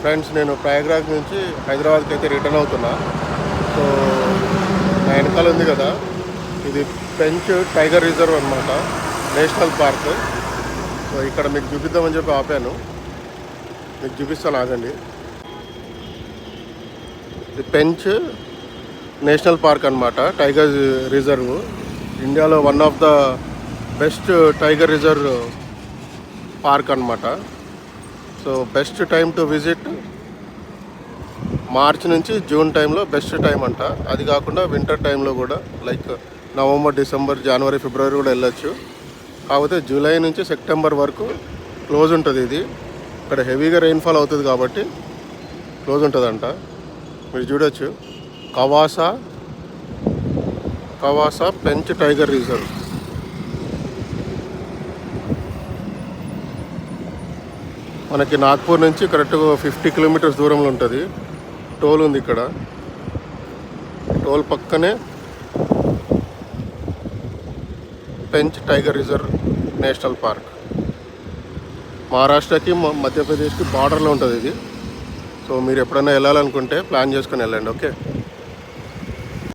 Friends, నేను ప్రయాగ్రాజ్ నుంచి హైదరాబాద్కి అయితే రిటర్న్ అవుతున్నా. సో నా వెనకాల ఉంది కదా, ఇది పెంచ్ టైగర్ రిజర్వ్ అనమాట, నేషనల్ పార్క్. సో ఇక్కడ మీకు చూపిద్దామని చెప్పి ఆపాను, మీకు చూపిస్తాను, ఆగండి. ఇది పెంచ్ నేషనల్ పార్క్ అనమాట, టైగర్ రిజర్వ్. ఇండియాలో one of the best tiger reserve park అనమాట. So best time to visit March నుంచి జూన్ టైంలో బెస్ట్ టైం అంట. అది కాకుండా వింటర్ టైంలో కూడా, లైక్ నవంబర్, డిసెంబర్, జనవరి, ఫిబ్రవరి కూడా వెళ్ళొచ్చు. కాకపోతే జూలై నుంచి సెప్టెంబర్ వరకు క్లోజ్ ఉంటుంది. ఇది ఇక్కడ హెవీగా రెయిన్ఫాల్ అవుతుంది కాబట్టి క్లోజ్ ఉంటుందంట. మీరు చూడొచ్చు, కవాసా పెంచ్ టైగర్ రిజర్వ్. మనకి నాగ్పూర్ నుంచి కరెక్ట్గా 50 కిలోమీటర్స్ దూరంలో ఉంటుంది. టోల్ ఉంది ఇక్కడ, టోల్ పక్కనే పెంచ్ టైగర్ రిజర్వ్ నేషనల్ పార్క్. మహారాష్ట్రకి మధ్యప్రదేశ్కి బార్డర్లో ఉంటుంది ఇది. సో మీరు ఎప్పుడైనా వెళ్ళాలనుకుంటే ప్లాన్ చేసుకొని వెళ్ళండి. ఓకే.